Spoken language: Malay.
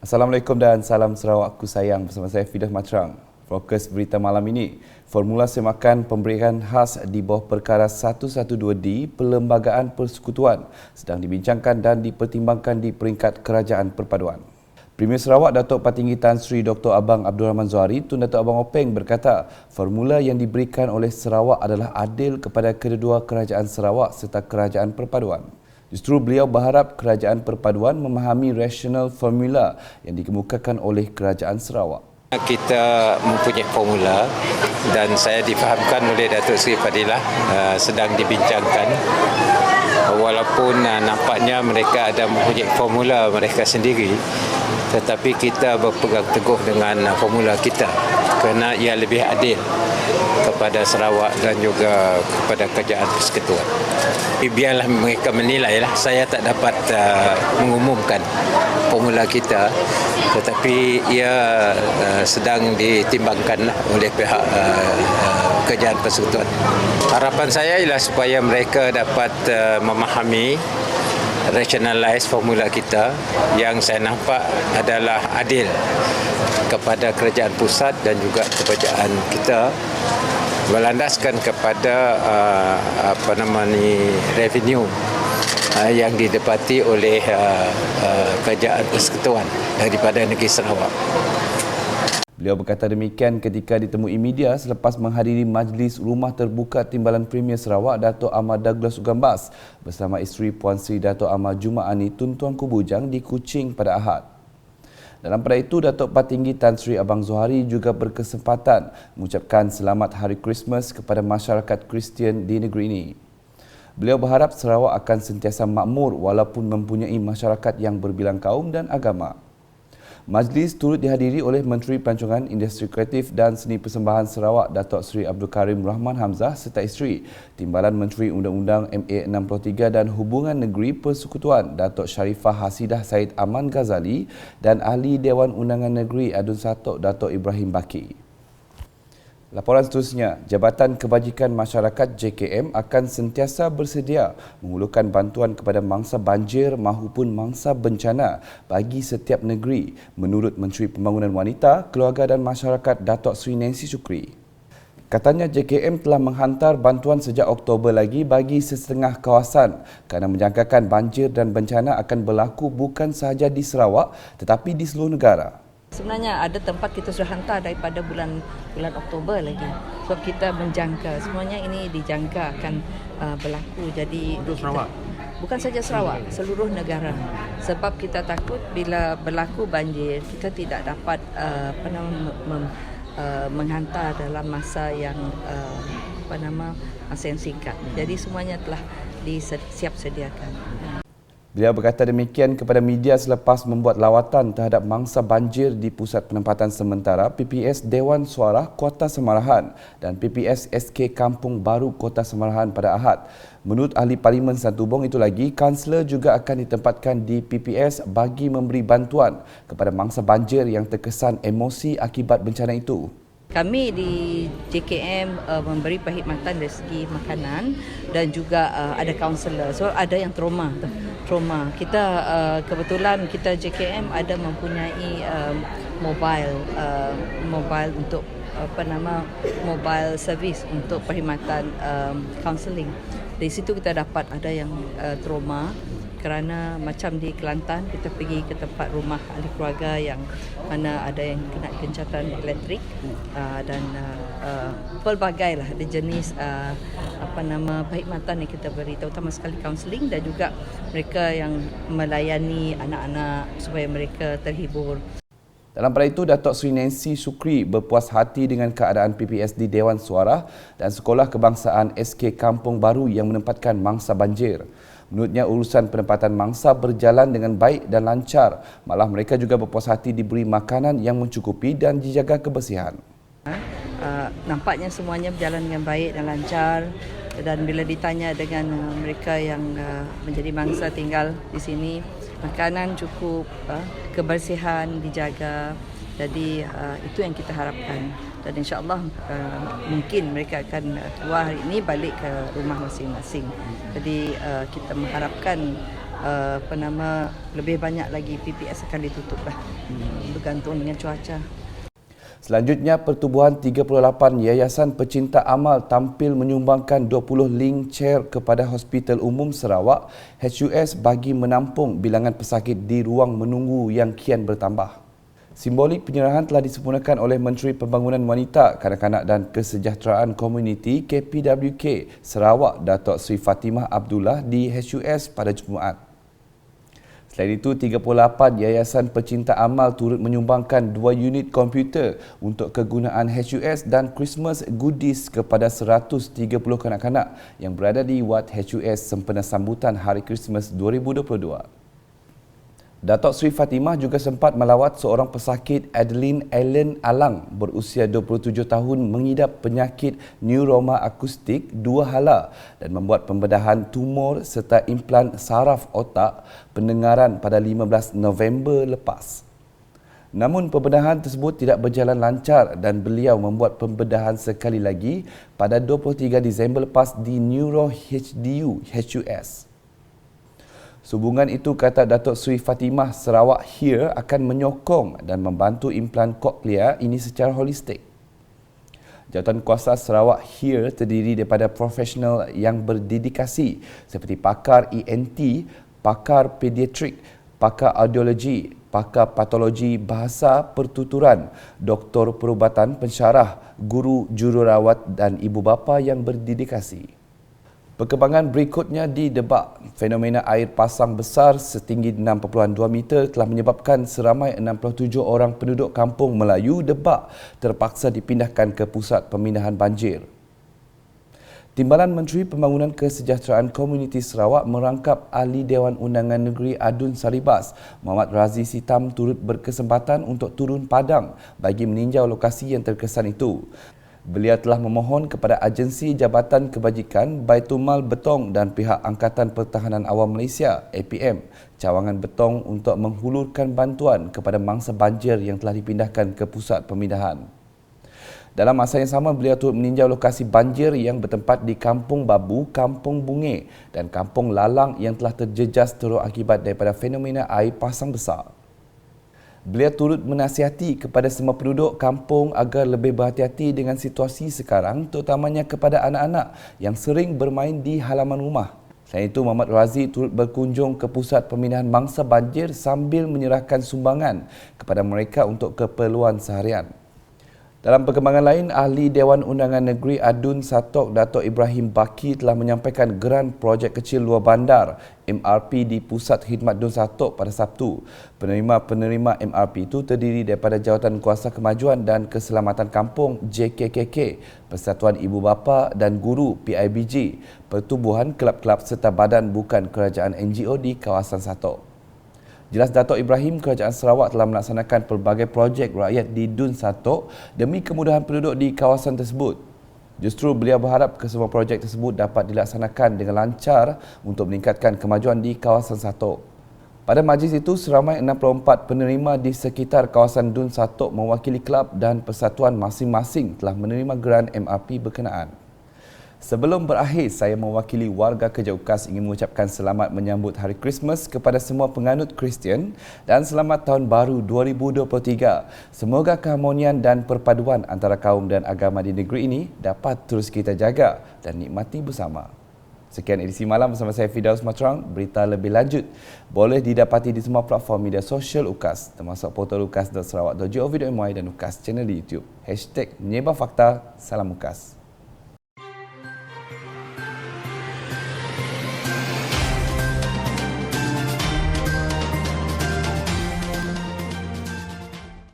Assalamualaikum dan salam Sarawakku sayang, bersama saya Fidah Matrang. Fokus berita malam ini, formula semakan pemberian khas di bawah perkara 112D Perlembagaan Persekutuan sedang dibincangkan dan dipertimbangkan di peringkat Kerajaan Perpaduan. Premier Sarawak Datuk Patinggi Tan Sri Dr. Abang Abdul Rahman Zuhari Tun Datuk Abang Openg berkata, formula yang diberikan oleh Sarawak adalah adil kepada kedua kerajaan Sarawak serta Kerajaan Perpaduan. Justru beliau berharap Kerajaan Perpaduan memahami rasional formula yang dikemukakan oleh Kerajaan Sarawak. Kita mempunyai formula dan saya difahamkan oleh Datuk Seri Fadilah sedang dibincangkan. Walaupun nampaknya mereka ada mempunyai formula mereka sendiri, tetapi kita berpegang teguh dengan formula kita kerana ia lebih adil kepada Sarawak dan juga kepada Kerajaan Persekutuan. Biarlah mereka menilai lah. Saya tak dapat mengumumkan formula kita, tetapi ia sedang ditimbangkan oleh pihak Kerajaan Persekutuan. Harapan saya ialah supaya mereka dapat memahami rationalize formula kita yang saya nampak adalah adil kepada kerajaan pusat dan juga kerajaan kita, berlandaskan kepada revenue yang didapati oleh kerajaan persekutuan daripada negeri Sarawak. Beliau berkata demikian ketika ditemui media selepas menghadiri majlis Rumah Terbuka Timbalan Premier Sarawak Datuk Ahmad Douglas Ugambas bersama isteri Puan Sri Datuk Ahmad Jumaani Tun Tuanku Bujang di Kuching pada Ahad. Dalam pada itu, Datuk Patinggi Tan Sri Abang Zuhari juga berkesempatan mengucapkan selamat Hari Krismas kepada masyarakat Kristian di negeri ini. Beliau berharap Sarawak akan sentiasa makmur walaupun mempunyai masyarakat yang berbilang kaum dan agama. Majlis turut dihadiri oleh Menteri Pelancongan Industri Kreatif dan Seni Persembahan Sarawak Datuk Seri Abdul Karim Rahman Hamzah serta isteri, Timbalan Menteri Undang-Undang MA63 dan Hubungan Negeri Persekutuan Datuk Sharifah Hasidah Said Aman Ghazali dan Ahli Dewan Undangan Negeri Adun Satok Datuk Ibrahim Baki. Laporan seterusnya, Jabatan Kebajikan Masyarakat JKM akan sentiasa bersedia mengulurkan bantuan kepada mangsa banjir mahupun mangsa bencana bagi setiap negeri menurut Menteri Pembangunan Wanita, Keluarga dan Masyarakat Datuk Seri Nancy Sukri. Katanya JKM telah menghantar bantuan sejak Oktober lagi bagi setengah kawasan kerana menjangkakan banjir dan bencana akan berlaku bukan sahaja di Sarawak tetapi di seluruh negara. Sebenarnya ada tempat kita sudah hantar daripada bulan Oktober lagi. Sebab kita menjangka, semuanya ini dijangka akan berlaku. Jadi untuk Sarawak? Bukan saja Sarawak, seluruh negara. Sebab kita takut bila berlaku banjir, kita tidak dapat menghantar dalam masa yang masa yang singkat. Jadi semuanya telah disiap sediakan. Beliau berkata demikian kepada media selepas membuat lawatan terhadap mangsa banjir di Pusat Penempatan Sementara PPS Dewan Suara Kota Semarahan dan PPS SK Kampung Baru Kota Semarahan pada Ahad. Menurut Ahli Parlimen Santubong itu lagi, kansler juga akan ditempatkan di PPS bagi memberi bantuan kepada mangsa banjir yang terkesan emosi akibat bencana itu. Kami di JKM memberi perkhidmatan dari segi makanan dan juga ada kaunselor. So ada yang trauma. Kita kebetulan kita JKM ada mempunyai mobile untuk mobile service untuk perkhidmatan counselling. Dari situ kita dapat ada yang trauma kerana macam di Kelantan kita pergi ke tempat rumah ahli keluarga yang mana ada yang kena gencatan elektrik dan pelbagai lah ada jenis perkhidmatan yang kita beri, terutama sekali kaunseling dan juga mereka yang melayani anak-anak supaya mereka terhibur. Dalam pada itu, Datuk Seri Nancy Sukri berpuas hati dengan keadaan PPS di Dewan Suara dan Sekolah Kebangsaan SK Kampung Baru yang menempatkan mangsa banjir. Menurutnya, urusan penempatan mangsa berjalan dengan baik dan lancar. Malah mereka juga berpuas hati diberi makanan yang mencukupi dan dijaga kebersihan. Nampaknya semuanya berjalan dengan baik dan lancar, dan bila ditanya dengan mereka yang menjadi mangsa tinggal di sini, makanan cukup, kebersihan dijaga. Jadi itu yang kita harapkan. Dan insya-Allah mungkin mereka akan keluar hari ini balik ke rumah masing-masing. Jadi kita mengharapkan lebih banyak lagi PPS akan ditutup lah, bergantung dengan cuaca. Selanjutnya, Pertubuhan 38 Yayasan Pecinta Amal tampil menyumbangkan 20 link chair kepada Hospital Umum Sarawak HUS bagi menampung bilangan pesakit di ruang menunggu yang kian bertambah. Simbolik penyerahan telah disempurnakan oleh Menteri Pembangunan Wanita, Kanak-kanak dan Kesejahteraan Komuniti KPWK Sarawak Datuk Seri Fatimah Abdullah di HUS pada Jumaat. Selain itu, 38 Yayasan Pecinta Amal turut menyumbangkan 2 unit komputer untuk kegunaan HUS dan Christmas goodies kepada 130 kanak-kanak yang berada di wad HUS sempena sambutan Hari Christmas 2022. Datuk Seri Fatimah juga sempat melawat seorang pesakit Adeline Allen Alang berusia 27 tahun mengidap penyakit neuroma akustik 2 hala dan membuat pembedahan tumor serta implan saraf otak pendengaran pada 15 November lepas. Namun pembedahan tersebut tidak berjalan lancar dan beliau membuat pembedahan sekali lagi pada 23 Disember lepas di Neuro HDU HUS. Sehubungan itu, kata Datuk Seri Fatimah, Sarawak HEAR akan menyokong dan membantu implan koklea ini secara holistik. Jawatan kuasa Sarawak HEAR terdiri daripada profesional yang berdedikasi seperti pakar ENT, pakar pediatrik, pakar audiologi, pakar patologi bahasa pertuturan, doktor perubatan pensyarah, guru jururawat dan ibu bapa yang berdedikasi. Perkembangan berikutnya di Debak. Fenomena air pasang besar setinggi 6.2 meter telah menyebabkan seramai 67 orang penduduk kampung Melayu Debak terpaksa dipindahkan ke pusat pemindahan banjir. Timbalan Menteri Pembangunan Kesejahteraan Komuniti Sarawak merangkap Ahli Dewan Undangan Negeri Adun Saribas, Muhammad Razi Sitam turut berkesempatan untuk turun padang bagi meninjau lokasi yang terkesan itu. Beliau telah memohon kepada Agensi Jabatan Kebajikan, Baitul Mal Betong dan pihak Angkatan Pertahanan Awam Malaysia APM cawangan Betong untuk menghulurkan bantuan kepada mangsa banjir yang telah dipindahkan ke pusat pemindahan. Dalam masa yang sama, beliau turut meninjau lokasi banjir yang bertempat di Kampung Babu, Kampung Bunge dan Kampung Lalang yang telah terjejas teruk akibat daripada fenomena air pasang besar. Beliau turut menasihati kepada semua penduduk kampung agar lebih berhati-hati dengan situasi sekarang, terutamanya kepada anak-anak yang sering bermain di halaman rumah. Selain itu, Muhammad Razi turut berkunjung ke pusat pemindahan mangsa banjir sambil menyerahkan sumbangan kepada mereka untuk keperluan seharian. Dalam perkembangan lain, Ahli Dewan Undangan Negeri Adun Satok Datuk Ibrahim Baki telah menyampaikan geran projek kecil luar bandar MRP di Pusat Khidmat Dun Satok pada Sabtu. Penerima-penerima MRP itu terdiri daripada Jawatan Kuasa Kemajuan dan Keselamatan Kampung JKKK, Persatuan Ibu Bapa dan Guru PIBG, Pertubuhan Kelab-Kelab serta Badan Bukan Kerajaan NGO di kawasan Satok. Jelas Datuk Ibrahim, Kerajaan Sarawak telah melaksanakan pelbagai projek rakyat di Dun Satok demi kemudahan penduduk di kawasan tersebut. Justru beliau berharap kesemua projek tersebut dapat dilaksanakan dengan lancar untuk meningkatkan kemajuan di kawasan Satok. Pada majlis itu, seramai 64 penerima di sekitar kawasan Dun Satok mewakili kelab dan persatuan masing-masing telah menerima geran MRP berkenaan. Sebelum berakhir, saya mewakili warga Kerja UKAS ingin mengucapkan selamat menyambut Hari Christmas kepada semua penganut Kristian dan selamat Tahun Baru 2023. Semoga keharmonian dan perpaduan antara kaum dan agama di negeri ini dapat terus kita jaga dan nikmati bersama. Sekian edisi malam bersama saya Firdaus Matrang. Berita lebih lanjut boleh didapati di semua platform media sosial UKAS termasuk portal ukas.sarawak.gov.my dan UKAS channel di YouTube. #Menyebar Fakta. Salam UKAS.